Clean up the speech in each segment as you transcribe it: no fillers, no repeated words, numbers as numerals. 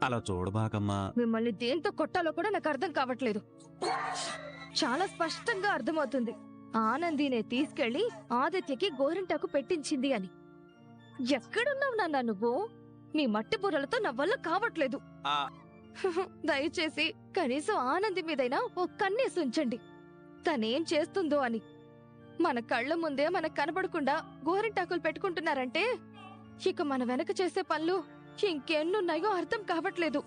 అలా చూడబాకమ్మా. మిమ్మల్ని దేంతో కొట్టాలో కూడా నాకు అర్థం కావట్లేదు. చాలా స్పష్టంగా అర్థమవుతుంది ఆనందినే తీసుకెళ్లి ఆదిత్యకి గోరింటాకు పెట్టించింది అని. ఎక్కడున్నావు నాన్న నువ్వు? నీ మట్టి బుర్రలతో నా వల్ల కావట్లేదు. ఆ. దయచేసి కనీసం ఆనంది మీదైనా ఓ కన్నేసి ఉంచండి, తనేం చేస్తుందో అని. మన కళ్ళ ముందే మనకు కనబడకుండా గోరింటాకులు పెట్టుకుంటున్నారంటే ఇక మన వెనక చేసే పనులు ఇంకెన్నున్నాయో అర్థం కావట్లేదు.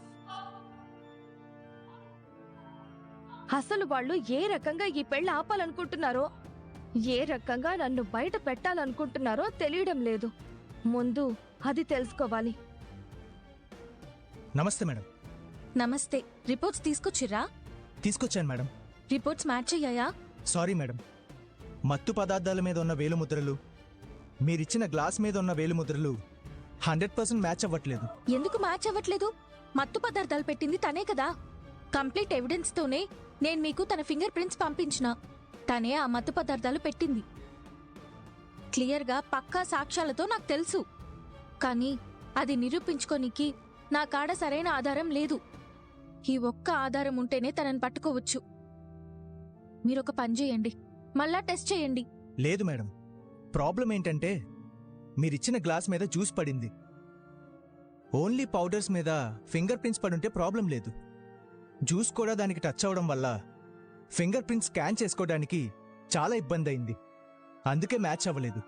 అసలు వాళ్ళు ఏ రకంగా ఈ పెళ్లి ఆపాలనుకుంటున్నారో, ఏ రకంగా నన్ను బయట పెట్టాలనుకుంటున్నారో తెలియడం లేదు. ముందు అది తెలుసుకోవాలి. నమస్తే మేడం. నమస్తే. రిపోర్ట్స్ తీసుకొచ్చిర్రా? తీసుకొచ్చాను మేడం. రిపోర్ట్స్ మ్యాచ్ అయ్యాయా? సారీ మేడం, మత్తు పదార్థాల మీద ఉన్న వేలుముద్రలు, మీరిచ్చిన గ్లాస్ మీద ఉన్న వేలుముద్రలు 100% మ్యాచ్ అవ్వట్లేదు. ఎందుకు మ్యాచ్ అవ్వట్లేదు? మత్తు పదార్థాలు పెట్టింది తనే కదా. కంప్లీట్ ఎవిడెన్స్ తోనే నేను మీకు తన ఫింగర్ ప్రింట్స్ పంపించిన. తనే ఆ మత్తు పదార్థాలు పెట్టింది. క్లియర్గా పక్కా సాక్ష్యాలతో నాకు తెలుసు. కానీ అది నిరూపించుకోనికి నా కాడ సరైన ఆధారం లేదు. ఈ ఒక్క ఆధారం ఉంటేనే తనని పట్టుకోవచ్చు. మీరొక పని చేయండి, మళ్ళా టెస్ట్ చేయండి. లేదు మేడం, ప్రాబ్లం ఏంటంటే మీరిచ్చిన గ్లాస్ మీద జ్యూస్ పడింది. ఓన్లీ పౌడర్స్ మీద ఫింగర్ ప్రింట్స్ పడుంటే ప్రాబ్లం లేదు. జ్యూస్ కూడా దానికి టచ్ అవడం వల్ల ఫింగర్ ప్రింట్స్ స్కాన్ చేసుకోవడానికి చాలా ఇబ్బంది అయింది. అందుకే మ్యాచ్ అవ్వలేదు.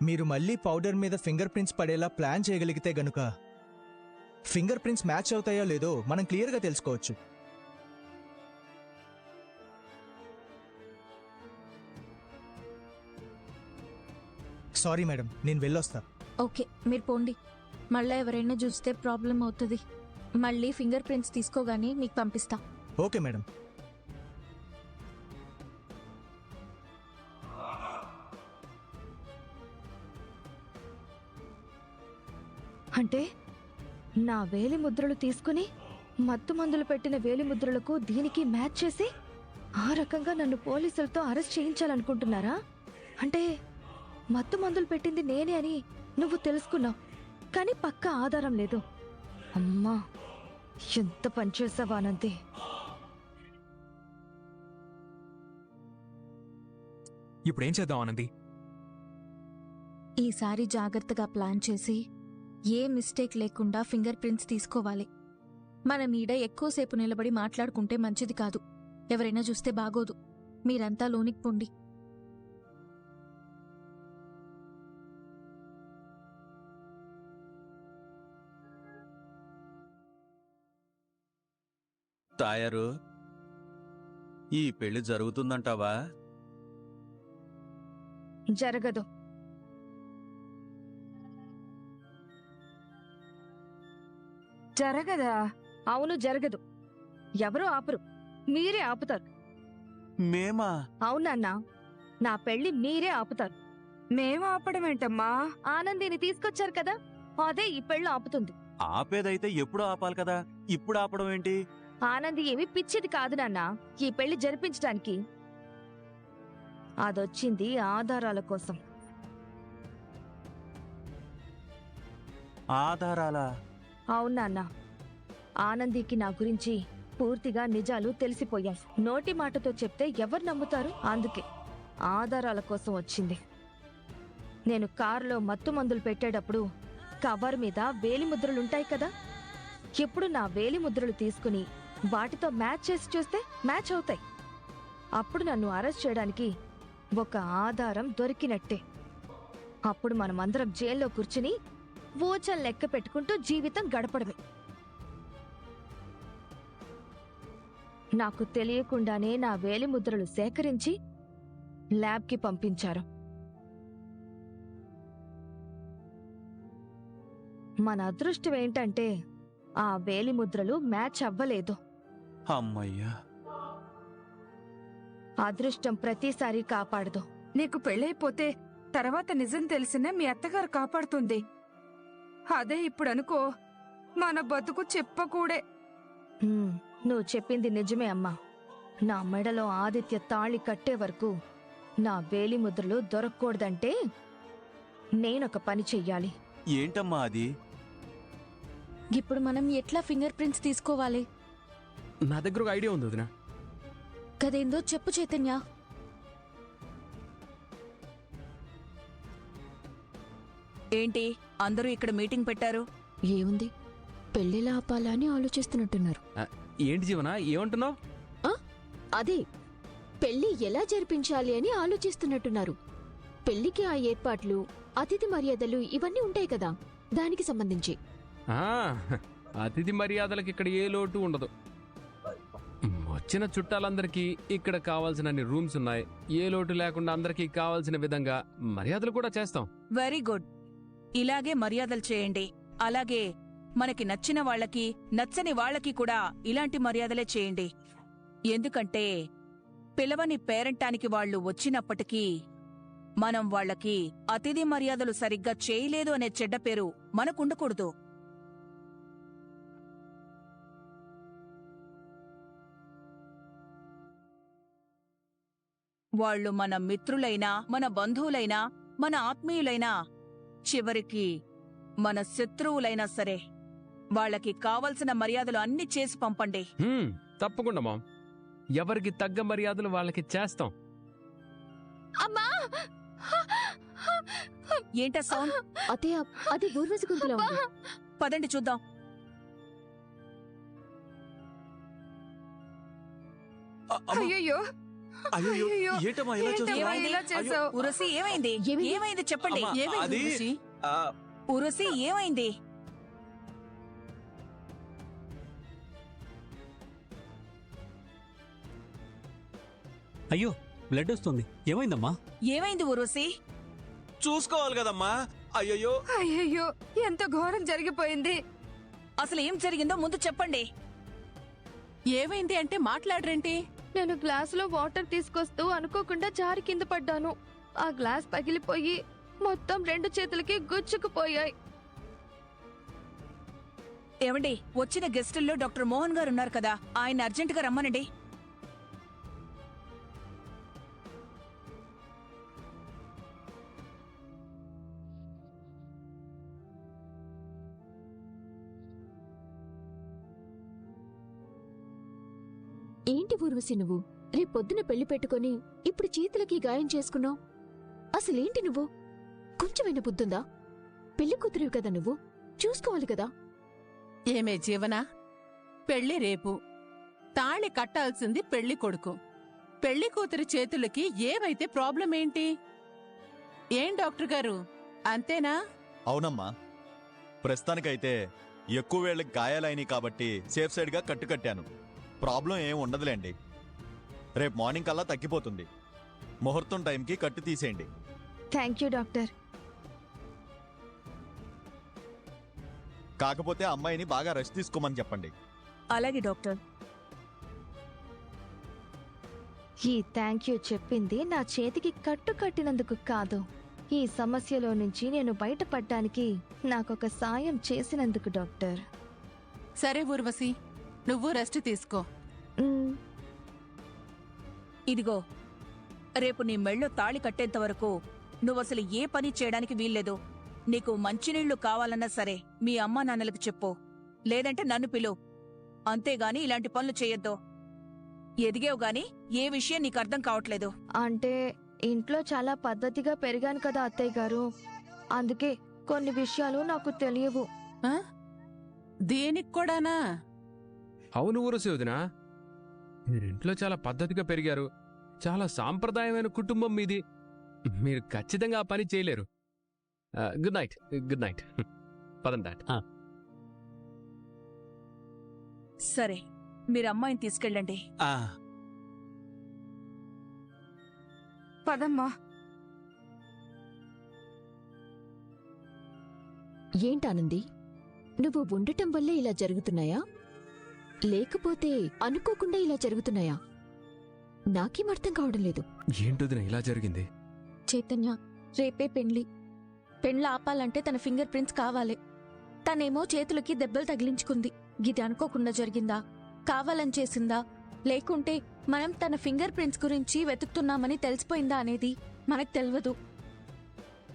మీరు మళ్ళీ పౌడర్ మీద ఫింగర్ ప్రింట్స్ పడేలా ప్లాన్ చేయగలిగితే గనుక ఫింగర్ ప్రింట్స్ మ్యాచ్ అవుతాయో లేదో మనం క్లియర్గా తెలుసుకోవచ్చు. సారీ మేడం, నేను వెళ్ళొస్తా. ఓకే, మీరు పోండి. మళ్ళా ఎవరైనా చూస్తే ప్రాబ్లం అవుతుంది. మళ్ళీ ఫింగర్ ప్రింట్స్ తీసుకోగానే మీకు పంపిస్తా. Okay madam. అంటే నా వేలి ముద్రలు తీసుకుని మత్తు మందులు పెట్టిన వేలి ముద్రలకు దీనికి మ్యాచ్ చేసి ఆ రకంగా నన్ను పోలీసులతో అరెస్ట్ చేయించాలనుకుంటున్నారా? అంటే మత్తు మందులు పెట్టింది నేనే అని నువ్వు తెలుసుకున్నావు, కానీ పక్కా ఆధారం లేదు. అమ్మా, ఎంత పనిచేసావా అనంతే. ఇప్పుడేం చేద్దాం ఆనంది? ఈసారి జాగ్రత్తగా ప్లాన్ చేసి ఏ మిస్టేక్ లేకుండా ఫింగర్ ప్రింట్స్ తీసుకోవాలి. మన మీద ఎక్కువసేపు నిలబడి మాట్లాడుకుంటే మంచిది కాదు. ఎవరైనా చూస్తే బాగోదు. మీరంతా లోనికి పొండి. తాయారు, ఈ పెళ్లి జరుగుతుందంటావా? జరగదు. జరగదా? అవును, జరగదు. ఎవరూ ఆపరు, మీరే ఆపుతారు. మేమా? అవునన్నా, నా పెళ్లి మీరే ఆపుతారు. మేము ఆపడం ఏంటమ్మా? ఆనందిని తీసుకొచ్చారు కదా, అదే ఈ పెళ్లి ఆపుతుంది. ఆపేదైతే ఎప్పుడు ఆపాలి కదా, ఇప్పుడు ఆపడం ఏంటి? ఆనంది ఏమి పిచ్చిది కాదు నాన్న ఈ పెళ్లి జరిపించడానికి. అదొచ్చింది ఆధారాల కోసం. ఆధారాలా? అవునాన్న, ఆనందికి నా గురించి పూర్తిగా నిజాలు తెలిసిపోయాయి. నోటి మాటతో చెప్తే ఎవరు నమ్ముతారు? అందుకే ఆధారాల కోసం వచ్చింది. నేను కారులో మత్తు మందులు పెట్టేటప్పుడు కవర్ మీద వేలిముద్రలుంటాయి కదా, ఇప్పుడు నా వేలిముద్రలు తీసుకుని వాటితో మ్యాచ్ చేసి చూస్తే మ్యాచ్ అవుతాయి. అప్పుడు నన్ను అరెస్ట్ చేయడానికి ఒక ఆధారం దొరికినట్టే. అప్పుడు మనమందరం జైల్లో కూర్చుని ఊచలు లెక్క పెట్టుకుంటూ జీవితం గడపడమే. నాకు తెలియకుండానే నా వేలిముద్రలు సేకరించి ల్యాబ్కి పంపించారు. మన అదృష్టం ఏంటంటే ఆ వేలిముద్రలు మ్యాచ్ అవ్వలేదు. అమ్మయ్యా, అదృష్టం ప్రతిసారి కాపాడదు. నీకు పెళ్ళైపోతే తర్వాత నిజం తెలిసిన మీ అత్తగారు కాపాడుతుంది. అదే ఇప్పుడు అనుకో, మన బతుకు చెప్పకూడే. నువ్వు చెప్పింది నిజమే అమ్మా. నా మెడలో ఆదిత్య తాళి కట్టే వరకు నా వేలిముద్రలు దొరకకూడదంటే నేనొక పని చెయ్యాలి. ఏంటమ్మా అది? ఇప్పుడు మనం ఎట్లా ఫింగర్ ప్రింట్స్ తీసుకోవాలి? నా దగ్గర ఒక ఐడియా ఉంది వదినా. కదేందో చెప్పు చైతన్య. ఏంటి అందరూ ఇక్కడ మీటింగ్ పెట్టారు? ఏముంది, పెళ్లిలా ఆపాలా అని ఆలోచిస్తున్నట్టున్నారు. ఏంటి జీవన ఏమంటున్నావు? అదే, పెళ్లి ఎలా జరిపించాలి అని ఆలోచిస్తున్నట్టున్నారు. పెళ్లికి ఆ ఏర్పాట్లు, అతిథి మర్యాదలు ఇవన్నీ ఉంటాయి కదా, దానికి సంబంధించి. అతిథి మర్యాదలకి ఇక్కడ ఏ లోటు ఉండదు. వచ్చిన చుట్టాలందరికీ ఇక్కడ కావాల్సినన్ని రూమ్స్ ఉన్నాయి. ఏ లోటు లేకుండా అందరికీ కావాల్సిన విధంగా మర్యాదలు కూడా చేస్తాం. Very good. ఇలాగే మర్యాదలు చేయండి. అలాగే మనకి నచ్చిన వాళ్ళకి నచ్చని వాళ్ళకి కూడా ఇలాంటి మర్యాదలే చేయండి. ఎందుకంటే పిలవని పేరంటానికి వాళ్ళు వచ్చినప్పటికీ మనం వాళ్ళకి అతిథి మర్యాదలు సరిగ్గా చేయలేదు అనే చెడ్డ పేరు మనకుండకూడదు. వాళ్ళు మన మిత్రులైనా, మన బంధువులైనా, మన ఆత్మీయులైనా, చివరికి మన శత్రువులైనా సరే వాళ్ళకి కావలసిన మర్యాదలు అన్ని చేసి పంపండి. తప్పకుండా మామ్, ఎవరికి తగ్గ మర్యాదలు వాళ్ళకి చేస్తాం. అమ్మా! ఏంటా సౌండ్? అదే, అది ఊర్వశి గొంతులో ఉంది. పదండి చూద్దాం. అయ్యయ్యో, అయ్యో అయ్యయ్యో. ఏంటమ్మా ఇలా ఏంటమ్మా చేస్తున్నావు? ఇలా చేసావు? ఉరసి ఏమైంది? ఏమైంది? ఏమైంది చెప్పండి. అమ్మా, ఏమైంది అది- ఉరసి? ఆ, ఉరసి ఏమైంది? అయ్యో, బ్లడ్ వస్తుంది. ఏమైందమ్మా? ఏమైంది ఉరసి? చూసుకోవాలి కదమ్మా. అయ్యయ్యో, అయ్యయ్యో, ఎంత ఘోరం జరిగిపోయింది. అసలు ఏం జరిగిందో ముందు చెప్పండి. ఏమైంది అంటే మాట్లాడరేంటి? నేను గ్లాసులో వాటర్ తీసుకొస్తూ అనుకోకుండా జారి కింద పడ్డాను. ఆ గ్లాస్ పగిలిపోయి మొత్తం 2 చేతులకి గుచ్చుకుపోయాయి. ఏమండి, వచ్చిన గెస్టుల్లో డాక్టర్ మోహన్ గారు ఉన్నారు కదా, ఆయన అర్జెంటుగా రమ్మనండి. ఏంటి ఊర్వశి నువ్వు రేపొద్దున పెళ్లి పెట్టుకొని ఇప్పుడు చేతులకి గాయం చేసుకున్నావు? అసలేంటి నువ్వు? కొంచెమైనా బుద్ధుందా? పెళ్లి కూతురివి కదా నువ్వు, చూసుకోవాలి కదా. ఏమే జీవన, పెళ్లి రేపు, తాళి కట్టాల్సింది పెళ్లి కొడుకు. పెళ్లి కూతురి చేతులకి ఏమైతే ప్రాబ్లం ఏంటి? ఏం డాక్టర్ గారు, అంతేనా? అవునమ్మా, ప్రస్తుతానికైతే ఎక్కువ వేళ్ళకి గాయాలైనాయి కాబట్టి సేఫ్ సైడ్గా కట్టాను. ప్రాబ్లం ఏం ఉండదులేండి. రేపు మార్నింగ్ కల్లా తగ్గిపోతుంది. ముహూర్తం టైంకి కట్టు తీసేయండి. Thank you doctor. కాకపోతే అమ్మాయిని బాగా రెస్ట్ తీసుకోమని చెప్పండి. అలాగే డాక్టర్. ఈ థ్యాంక్ యూ చెప్పింది నా చేతికి కట్టు కట్టినందుకు కాదు, ఈ సమస్యలో నుంచి నేను బయటపడ్డానికి నాకొక సాయం చేసినందుకు డాక్టర్. సరే ఊర్వశి, నువ్వు రెస్ట్ తీసుకో. మ్, ఇదిగో, రేపు నీ మెళ్ళో తాళి కట్టేంత వరకు నువ్వసలు ఏ పని చేయడానికి వీల్లేదు. నీకు మంచినీళ్లు కావాలన్నా సరే మీ అమ్మా నాన్నలకు చెప్పు, లేదంటే నన్ను పిలు. అంతేగాని ఇలాంటి పనులు చెయ్యొద్దు. ఎదిగేవు గాని ఏ విషయం నీకు అర్థం కావట్లేదు. అంటే ఇంట్లో చాలా పద్ధతిగా పెరిగాను కదా అత్తయ్య గారు, అందుకే కొన్ని విషయాలు నాకు తెలియవు. ఆ? దీనికి కూడానా? అవును ఊరసి వదినా, మీరింట్లో చాలా పద్ధతిగా పెరిగారు. చాలా సాంప్రదాయమైన కుటుంబం మీది. మీరు ఖచ్చితంగా ఆ పని చేయలేరు. Good night. Good night. పదండి డాడ్. సరే, మీరు అమ్మాయిని తీసుకెళ్ళండి. ఆ, పదమ్మా. ఏంటానంది, నువ్వు ఉండటం వల్లే ఇలా జరుగుతున్నాయా, లేకపోతే అనుకోకుండా ఇలా జరుగుతున్నాయా? నాకేం అర్థం కావడం లేదు. ఏంటొదినా ఇలా జరిగింది? చైతన్య, రేపే పెండ్ల ఆపాలంటే తన ఫింగర్ ప్రింట్స్ కావాలి. తనేమో చేతులకి దెబ్బలు తగిలించుకుంది. గిది అనుకోకుండా జరిగిందా, కావాలని చేసిందా, లేకుంటే మనం తన ఫింగర్ ప్రింట్స్ గురించి వెతుకుతున్నామని తెలిసిపోయిందా అనేది మనకు తెలియదు.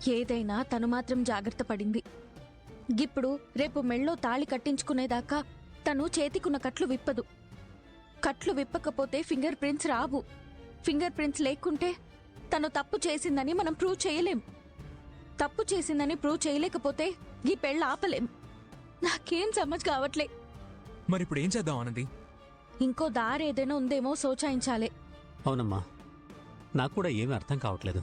ఏదైనా తను మాత్రం జాగ్రత్త పడింది. గిప్పుడు రేపు మెళ్ళో తాళి కట్టించుకునేదాకా తను చేతికున్న కట్లు విప్పదు. కట్లు విప్పకపోతే ఫింగర్ ప్రింట్స్ రావు. ఫింగర్ ప్రింట్స్ లేకుంటే తను తప్పు చేసిందని మనం ప్రూవ్ చేయలేం. తప్పు చేసిందని ప్రూవ్ చేయలేకపోతే ఈ పెళ్ళ ఆపలేం. నాకేం సమజ్ కావట్లే. మరిప్పుడు ఏం చేద్దాం ఆనంది? ఇంకో దారి ఏదైనా ఉందేమో సోచాయించాలే. అవునమ్మా, నాకు కూడా ఏమీ అర్థం కావట్లేదు.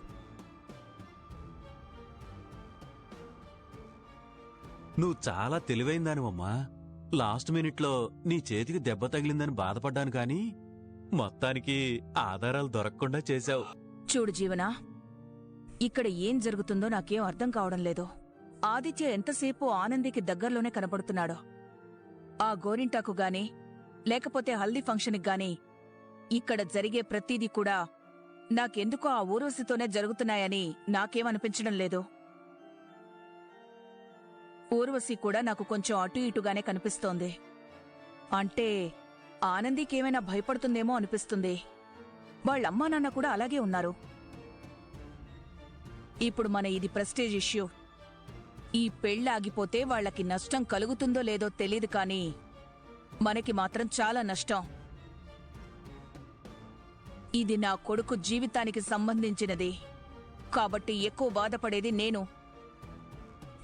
నువ్వు చాలా తెలివైందానివమ్మా. లాస్ట్ మినిట్లో నీ చేతికి దెబ్బ తగిలిందని బాధపడ్డాను కానీ మొత్తానికి ఆధారాలు దొరకకుండా చేశావు. చూడు జీవనా, ఇక్కడ ఏం జరుగుతుందో నాకేం అర్థం కావడం లేదు. ఆదిత్య ఎంతసేపు ఆనందికి దగ్గరలోనే కనపడుతున్నాడో. ఆ గోరింటాకు గాని లేకపోతే హల్దీ ఫంక్షన్కి గాని ఇక్కడ జరిగే ప్రతీదీ కూడా నాకెందుకో ఆ ఊర్వశితోనే జరుగుతున్నాయని నాకేమనిపించడం లేదు. ఊర్వశి కూడా నాకు కొంచెం అటు ఇటుగానే కనిపిస్తోంది. అంటే ఆనందికేమైనా భయపడుతుందేమో అనిపిస్తుంది. వాళ్ళమ్మా నాన్న కూడా అలాగే ఉన్నారు. ఇప్పుడు మన ఇది ప్రెస్టేజ్ ఇష్యూ. ఈ పెళ్ళి ఆగిపోతే వాళ్లకి నష్టం కలుగుతుందో లేదో తెలీదు కానీ మనకి మాత్రం చాలా నష్టం. ఇది నా కొడుకు జీవితానికి సంబంధించినది కాబట్టి ఎక్కువ బాధపడేది నేను.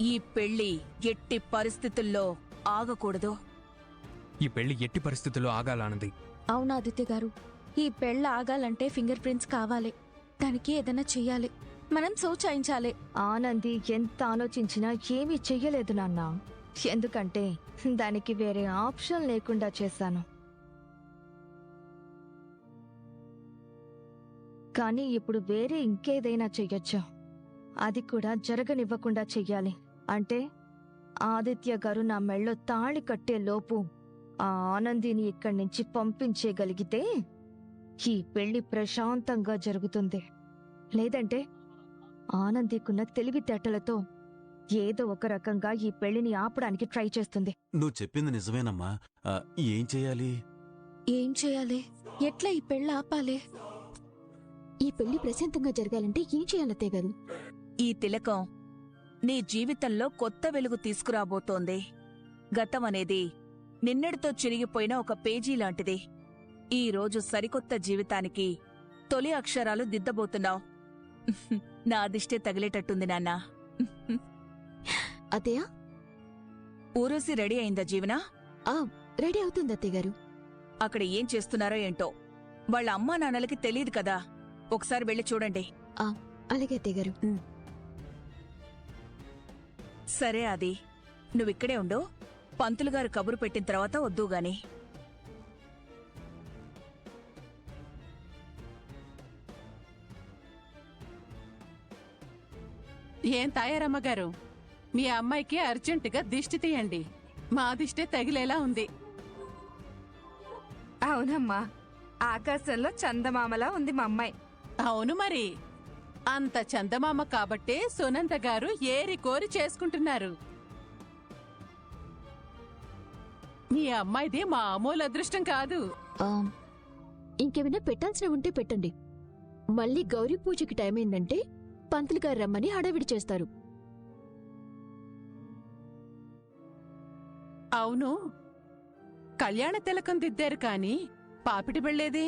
ఈ పెళ్లి ఎట్టి పరిస్థితుల్లో ఆగకూడదు. ఈ పెళ్లి ఎట్టి పరిస్థితుల్లో ఆగాలన్నది. అవునా ఆదిత్య గారు, ఈ పెళ్ళ ఆగాలంటే ఫింగర్ ప్రింట్స్ కావాలి. దానికి ఏదైనా చెయ్యాలి. మనం సోచాయించాలి. ఆనంది ఎంత ఆలోచించినా ఏమీ చెయ్యలేదు నాన్న. ఎందుకంటే దానికి వేరే ఆప్షన్ లేకుండా చేశాను. కానీ ఇప్పుడు వేరే ఇంకేదైనా చెయ్యొచ్చు. అది కూడా జరగనివ్వకుండా చెయ్యాలి. అంటే ఆదిత్య గారు నా మెళ్ళో తాళి కట్టే లోపు ఆ ఆనందిని ఇక్కడి నుంచి పంపించేయగలిగితే ఈ పెళ్లి ప్రశాంతంగా జరుగుతుంది. లేదంటే ఆనందికున్న తెలివితేటలతో ఏదో ఒక రకంగా ఈ పెళ్లిని ఆపడానికి ట్రై చేస్తుంది. నువ్వు చెప్పింది నిజమేనమ్మా. ఏం చెయ్యాలి? ఏం చేయాలి? ఎట్లా ఈ పెళ్ళ ఆపాలి? ఈ పెళ్లి ప్రశాంతంగా జరగాలంటే ఏం చేయాలత్తయ్య గారు? ఈ తిలకం నీ జీవితంలో కొత్త వెలుగు తీసుకురాబోతోంది. గతం అనేది నిన్నటితో చిరిగిపోయిన ఒక పేజీ లాంటిది. ఈ రోజు సరికొత్త జీవితానికి తొలి అక్షరాలు దిద్దబోతున్నావు. నా దిష్టే తగిలేటట్టుంది నాన్నా. అత్తయ్య, ఊరోసి రెడీ అయిందా జీవనా? రెడీ అవుతుంది అత్తయ్య గారు. అక్కడ ఏం చేస్తున్నారో ఏంటో వాళ్ళ అమ్మా నాన్నలకి తెలీదు కదా. ఒకసారి వెళ్ళి చూడండి. అలాగే అత్తయ్య గారు. సరే అది నువ్విక్కడే ఉండు. పంతులుగారు కబురు పెట్టిన తర్వాత వద్దుగాని. ఏం తాయారమ్మ గారు, మీ అమ్మాయికి అర్జెంటుగా దిష్టి తీయండి. మా దిష్టే తగిలేలా ఉంది. అవునమ్మా, ఆకాశంలో చందమామలా ఉంది మా అమ్మాయి. అవును మరి, అంత చందమామ కాబట్టే సునంద గారు ఏరి కోరి చేసుకుంటున్నారు. మీ అమ్మాయిది మామూలు అదృష్టం కాదు. ఇంకేమైనా పెట్టాల్సిన ఉంటే పెట్టండి. మళ్ళీ గౌరీ పూజకి టైం అయిందంటే పంతులు గారు రమ్మని హడావిడి చేస్తారు. అవును, కళ్యాణ తిలకం దిద్దారు కాని పాపిటి బెళ్ళేది?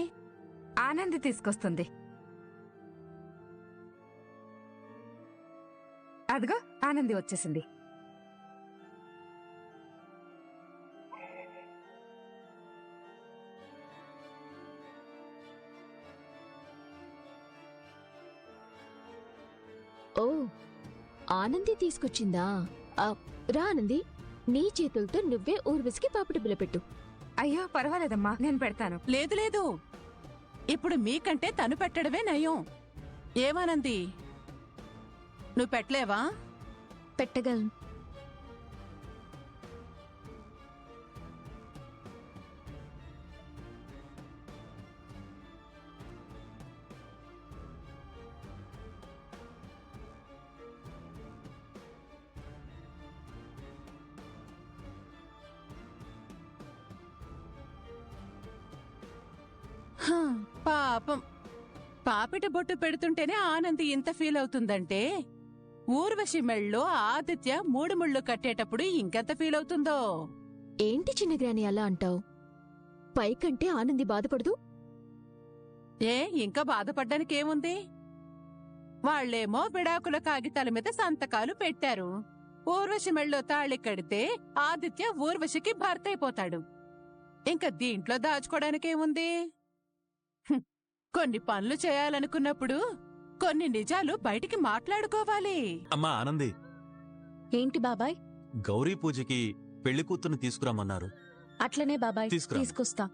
ఆనంది తీసుకొస్తుంది. అదిగో ఆనంది వచ్చేసింది. ఓ, ఆనంది తీసుకొచ్చిందా? రా ఆనంది, నీ చేతులతో నువ్వే ఊర్వశికి పాపిడి బిల్ల పెట్టు. అయ్యో పర్వాలేదమ్మా, నేను పెడతాను. లేదు లేదు, ఇప్పుడు మీకంటే తను పెట్టడమే నయం. ఏమానంది, నువ్వు పెట్టలేవా? పెట్టగలను. పాపం, పాపిట బొట్టు పెడుతుంటేనే ఆనంది ఇంత ఫీల్ అవుతుందంటే ఊర్వశి మెళ్ళో ఆదిత్య 3 ముళ్ళు కట్టేటప్పుడు ఇంకెంత ఫీల్ అవుతుందో. ఏంటి చిన్న గ్రాని అలా అంటావు? పైకంటే ఆనంది బాధపడదు? ఏ ఇంకా బాధపడ్డానికి ఏముంది? వాళ్లేమో విడాకుల కాగితాల మీద సంతకాలు పెట్టారు. ఊర్వశి మెళ్ళో తాళి కడితే ఆదిత్య ఊర్వశికి భర్త అయిపోతాడు. ఇంకా దీంట్లో దాచుకోవడానికేముంది? కొన్ని పనులు చేయాలనుకున్నప్పుడు కొన్ని నిజాలు బయటికి మాట్లాడుకోవాలి. అమ్మా ఆనంది, ఏంటి బాబాయ్? గౌరీ పూజకి పెళ్లి కూతుర్ని తీసుకురామన్నారు. అట్లనే బాబాయ్, తీసుకురా. తీసుకొస్తా.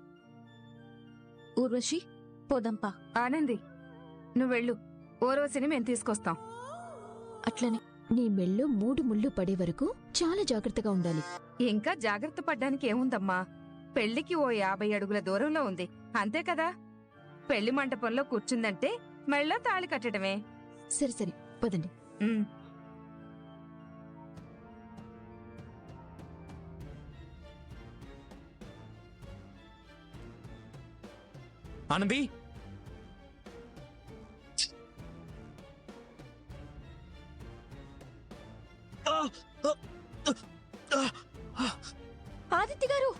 ఊర్వశి, పోదంపా. ఆనంది, నువ్వెళ్ళు. ఊర్వశిని మేం తీసుకొస్తాం. అట్లనే. నీ మెళ్ళో 3 ముళ్ళు పడే వరకు చాలా జాగ్రత్తగా ఉండాలి. ఇంకా జాగ్రత్త పడ్డానికి ఏముందమ్మా? పెళ్లికి ఓ 50 అడుగుల దూరంలో ఉంది, అంతే కదా. పెళ్లి మంటపంలో కూర్చుందంటే మెళ్ళో తాళి కట్టడమే. సరే సరే, పదండి. ఉమ్. ఆనంది, ఆదిత్య గారు,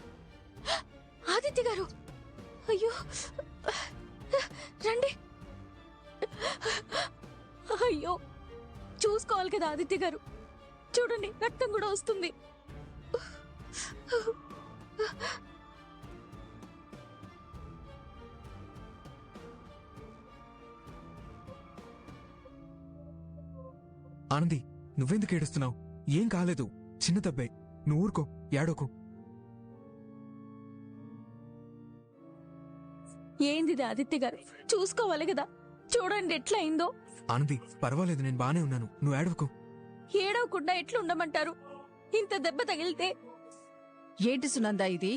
ఆదిత్య గారు, అయ్యో రండి. అయ్యో, చూసుకోవాలి కదా ఆదిత్య గారు. చూడండి, రక్తం కూడా వస్తుంది. ఆనంది, నువ్వెందుకు ఏడుస్తున్నావు? ఏం కాలేదు, చిన్న దెబ్బే. నువ్వు ఊరుకో, ఏడోకు. ఏందిది ఆదిత్య గారు? చూసుకోవాలి కదా, చూడండి ఎట్లా అయిందో. ఆనంది, పర్వాలేదు, నేను బానే ఉన్నాను, నువ్వు ఏడవకు. ఏడవకుండా ఎట్లా ఉండమంటారు? ఇంత దెబ్బ తగిలితే. ఏంటి సునందా ఇది?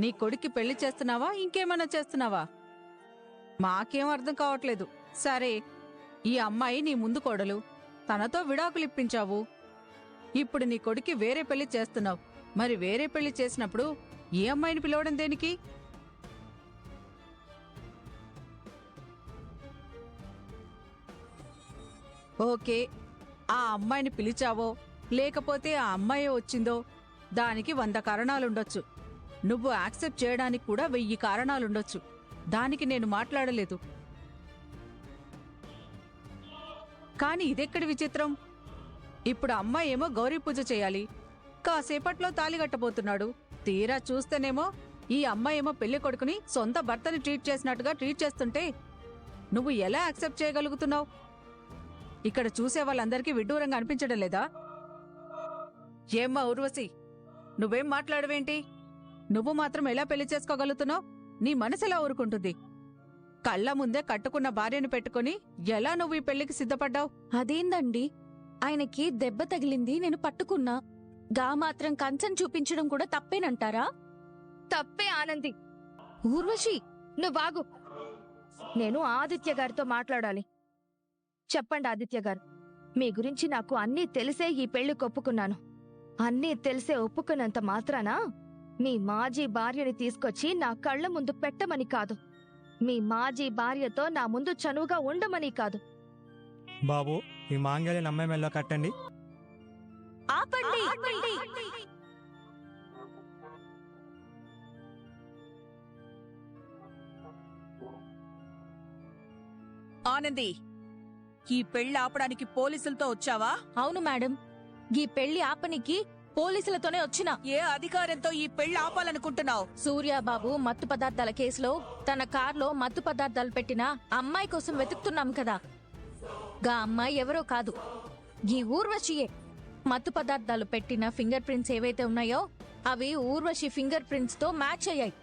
నీ కొడుక్కి పెళ్లి చేస్తున్నావా, ఇంకేమైనా చేస్తున్నావా? మాకేం అర్థం కావట్లేదు. సరే, ఈ అమ్మాయి నీ ముందు కోడలు, తనతో విడాకులు ఇప్పించావు. ఇప్పుడు నీ కొడుక్కి వేరే పెళ్లి చేస్తున్నావు. మరి వేరే పెళ్లి చేసినప్పుడు ఈ అమ్మాయిని పిలవడం దేనికి? ఓకే, ఆ అమ్మాయిని పిలిచావో లేకపోతే ఆ అమ్మాయి వచ్చిందో దానికి 100 కారణాలుండొచ్చు. నువ్వు యాక్సెప్ట్ చేయడానికి కూడా 1000 కారణాలుండొచ్చు. దానికి నేను మాట్లాడలేదు. కాని ఇదెక్కడి విచిత్రం? ఇప్పుడు అమ్మాయి ఏమో గౌరీ పూజ చేయాలి, కాసేపట్లో తాళిగట్టబోతున్నాడు. తీరా చూస్తేనేమో ఈ అమ్మాయి ఏమో పెళ్లి కొడుకుని సొంత భర్తని ట్రీట్ చేసినట్టుగా ట్రీట్ చేస్తుంటే నువ్వు ఎలా యాక్సెప్ట్ చేయగలుగుతున్నావు? ఇక్కడ చూసే వాళ్ళందరికీ విడ్డూరంగా అనిపించడం లేదా? ఏమ్మా ఊర్వశి, నువ్వేం మాట్లాడవేంటి? నువ్వు మాత్రం ఎలా పెళ్లి చేసుకోగలుగుతున్నావు? నీ మనసెలా ఊరుకుంటుంది? కళ్ళ ముందే కట్టుకున్న భార్యను పెట్టుకుని ఎలా నువ్వు ఈ పెళ్లికి సిద్ధపడ్డావు? అదేందండి, ఆయనకి దెబ్బ తగిలింది, నేను పట్టుకున్నా. గా మాత్రం కంచం చూపించడం కూడా తప్పేనంటారా? తప్పే ఆనంది. ఊర్వశి, నువ్వాగు. నేను ఆదిత్య గారితో మాట్లాడాలి. చెప్పండి ఆదిత్య గారు, మీ గురించి నాకు అన్నీ తెలిసే ఈ పెళ్లి ఒప్పుకున్నాను. అన్నీ తెలిసే ఒప్పుకున్నంత మాత్రాన మీ మాజీ భార్యని తీసుకొచ్చి నా కళ్ళ ముందు పెట్టమని కాదు, మీ మాజీ భార్యతో నా ముందు చనువుగా ఉండమని కాదు. బాబు, ఈ మాంగళ్యం అమ్మాయి మెల్లో కట్టండి. ఆపండి. ఆనంది, ఈ పెళ్లి ఆపడానికి పోలీసులతో వచ్చావా? అవును మేడం, ఈ పెళ్లి ఆపనికి పోలీసులతోనే వచ్చినా. ఏ అధికారంతో ఈ పెళ్లి ఆపాలనుకుంటున్నావు? సూర్యాబాబు మత్తు పదార్థాల కేసులో తన కార్లో మత్తు పదార్థాలు పెట్టిన అమ్మాయి కోసం వెతుకుతున్నాం కదా. గా అమ్మాయి ఎవరో కాదు, ఈ ఊర్వశియే. మత్తు పదార్థాలు పెట్టిన ఫింగర్ ప్రింట్స్ ఏవైతే ఉన్నాయో అవి ఊర్వశి ఫింగర్ ప్రింట్స్ తో మ్యాచ్ అయ్యాయి.